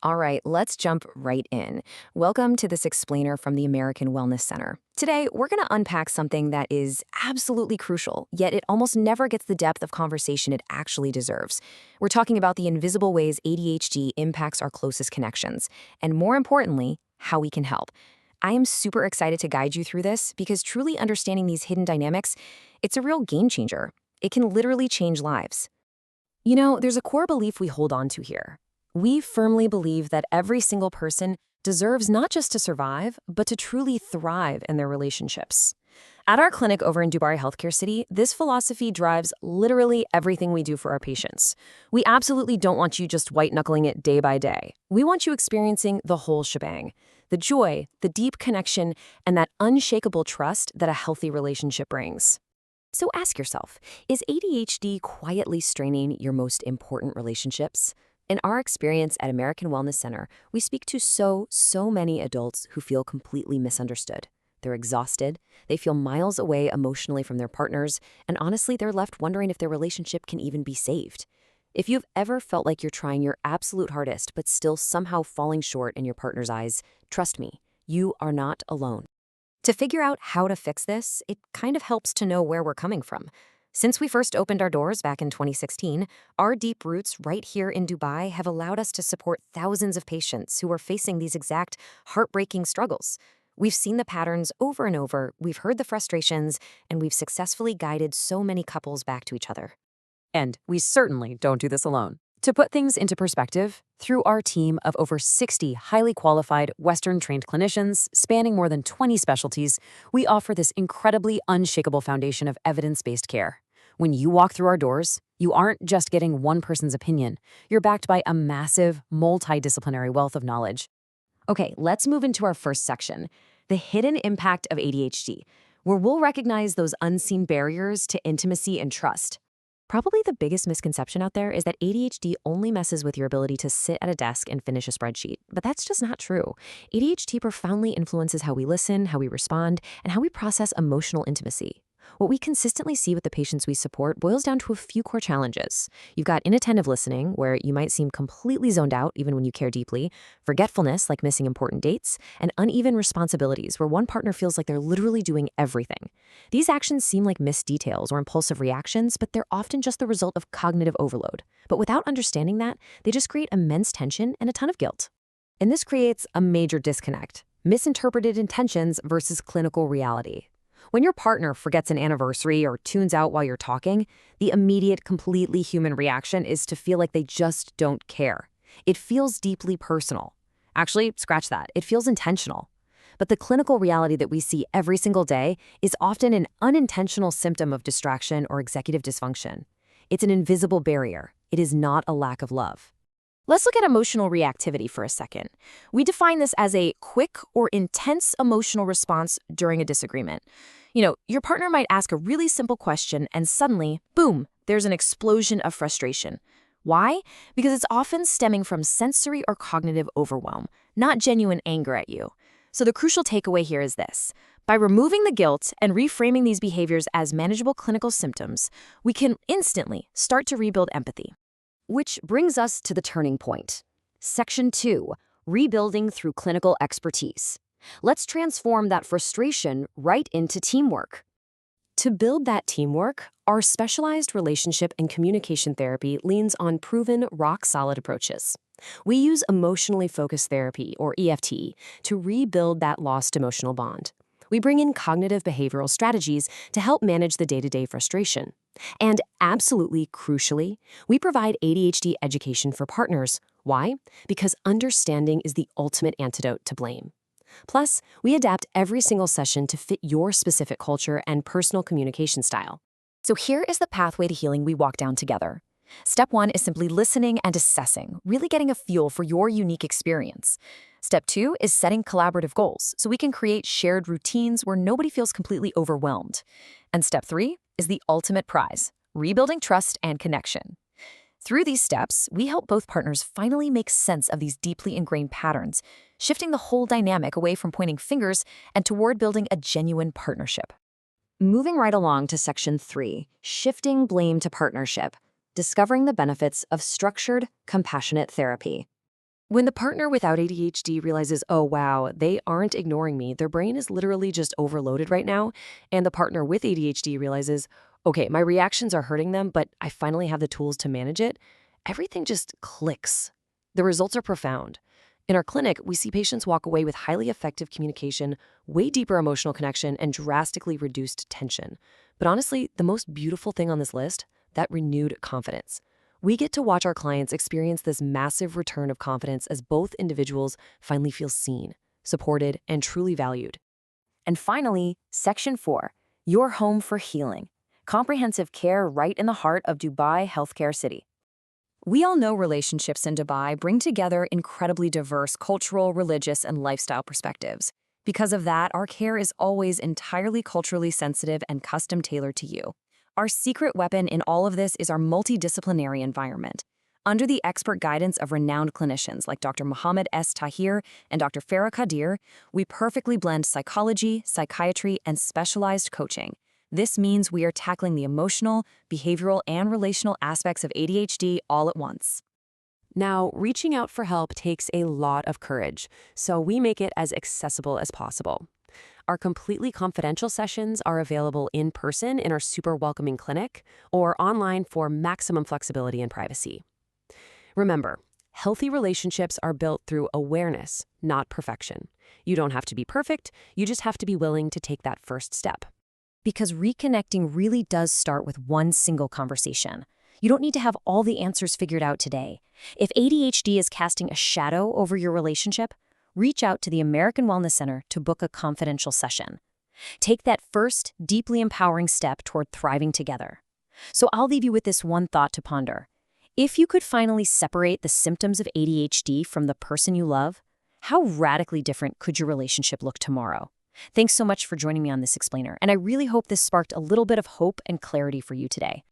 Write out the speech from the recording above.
All right, let's jump right in. Welcome to this explainer from the American Wellness Center. Today, we're going to unpack something that is absolutely crucial, yet it almost never gets the depth of conversation it actually deserves. We're talking about the invisible ways ADHD impacts our closest connections, and more importantly, how we can help. I am super excited to guide you through this because truly understanding these hidden dynamics, it's a real game changer. It can literally change lives. There's a core belief we hold on to here. We firmly believe that every single person deserves not just to survive, but to truly thrive in their relationships. At our clinic over in Dubai Healthcare City, this philosophy drives literally everything we do for our patients. We absolutely don't want you just white-knuckling it day by day. We want you experiencing the whole shebang. The joy, the deep connection, and that unshakable trust that a healthy relationship brings. So ask yourself, is ADHD quietly straining your most important relationships? In our experience at American Wellness Center, we speak to so many adults who feel completely misunderstood. They're exhausted, they feel miles away emotionally from their partners, and honestly, they're left wondering if their relationship can even be saved. If you've ever felt like you're trying your absolute hardest but still somehow falling short in your partner's eyes, trust me, you are not alone. To figure out how to fix this, it kind of helps to know where we're coming from. Since we first opened our doors back in 2016, our deep roots right here in Dubai have allowed us to support thousands of patients who are facing these exact heartbreaking struggles. We've seen the patterns over and over, we've heard the frustrations, and we've successfully guided so many couples back to each other. And we certainly don't do this alone. To put things into perspective, through our team of over 60 highly qualified Western-trained clinicians spanning more than 20 specialties, we offer this incredibly unshakable foundation of evidence-based care. When you walk through our doors, you aren't just getting one person's opinion. You're backed by a massive, multidisciplinary wealth of knowledge. Okay, let's move into our first section, the hidden impact of ADHD, where we'll recognize those unseen barriers to intimacy and trust. Probably the biggest misconception out there is that ADHD only messes with your ability to sit at a desk and finish a spreadsheet, but that's just not true. ADHD profoundly influences how we listen, how we respond, and how we process emotional intimacy. What we consistently see with the patients we support boils down to a few core challenges. You've got inattentive listening, where you might seem completely zoned out even when you care deeply, forgetfulness, like missing important dates, and uneven responsibilities, where one partner feels like they're literally doing everything. These actions seem like missed details or impulsive reactions, but they're often just the result of cognitive overload. But without understanding that, they just create immense tension and a ton of guilt. And this creates a major disconnect: misinterpreted intentions versus clinical reality. When your partner forgets an anniversary or tunes out while you're talking, the immediate, completely human reaction is to feel like they just don't care. It feels deeply personal. Actually, scratch that. It feels intentional. But the clinical reality that we see every single day is often an unintentional symptom of distraction or executive dysfunction. It's an invisible barrier. It is not a lack of love. Let's look at emotional reactivity for a second. We define this as a quick or intense emotional response during a disagreement. Your partner might ask a really simple question and suddenly, boom, there's an explosion of frustration. Why? Because it's often stemming from sensory or cognitive overwhelm, not genuine anger at you. So the crucial takeaway here is this: by removing the guilt and reframing these behaviors as manageable clinical symptoms, we can instantly start to rebuild empathy. Which brings us to the turning point. Section 2, rebuilding through clinical expertise. Let's transform that frustration right into teamwork. To build that teamwork, our specialized relationship and communication therapy leans on proven, rock-solid approaches. We use emotionally focused therapy, or EFT, to rebuild that lost emotional bond. We bring in cognitive behavioral strategies to help manage the day-to-day frustration. And absolutely crucially, we provide ADHD education for partners. Why? Because understanding is the ultimate antidote to blame. Plus, we adapt every single session to fit your specific culture and personal communication style. So here is the pathway to healing we walk down together. Step 1 is simply listening and assessing, really getting a feel for your unique experience. Step 2 is setting collaborative goals so we can create shared routines where nobody feels completely overwhelmed. And step 3 is the ultimate prize: rebuilding trust and connection. Through these steps, we help both partners finally make sense of these deeply ingrained patterns, shifting the whole dynamic away from pointing fingers and toward building a genuine partnership. Moving right along to Section 3, shifting blame to partnership, discovering the benefits of structured, compassionate therapy. When the partner without ADHD realizes, oh wow, they aren't ignoring me, their brain is literally just overloaded right now, and the partner with ADHD realizes, okay, my reactions are hurting them, but I finally have the tools to manage it, everything just clicks. The results are profound. In our clinic, we see patients walk away with highly effective communication, way deeper emotional connection, and drastically reduced tension. But honestly, the most beautiful thing on this list, that renewed confidence. We get to watch our clients experience this massive return of confidence as both individuals finally feel seen, supported, and truly valued. And finally, Section 4, Your Home for Healing. Comprehensive care right in the heart of Dubai Healthcare City. We all know relationships in Dubai bring together incredibly diverse cultural, religious, and lifestyle perspectives. Because of that, our care is always entirely culturally sensitive and custom-tailored to you. Our secret weapon in all of this is our multidisciplinary environment. Under the expert guidance of renowned clinicians like Dr. Mohammed S. Tahir and Dr. Farah Qadir, we perfectly blend psychology, psychiatry, and specialized coaching. This means we are tackling the emotional, behavioral, and relational aspects of ADHD all at once. Now, reaching out for help takes a lot of courage, so we make it as accessible as possible. Our completely confidential sessions are available in person in our super welcoming clinic or online for maximum flexibility and privacy. Remember, healthy relationships are built through awareness, not perfection. You don't have to be perfect, you just have to be willing to take that first step. Because reconnecting really does start with one single conversation. You don't need to have all the answers figured out today. If ADHD is casting a shadow over your relationship, reach out to the American Wellness Center to book a confidential session. Take that first, deeply empowering step toward thriving together. So I'll leave you with this one thought to ponder. If you could finally separate the symptoms of ADHD from the person you love, how radically different could your relationship look tomorrow? Thanks so much for joining me on this explainer, and I really hope this sparked a little bit of hope and clarity for you today.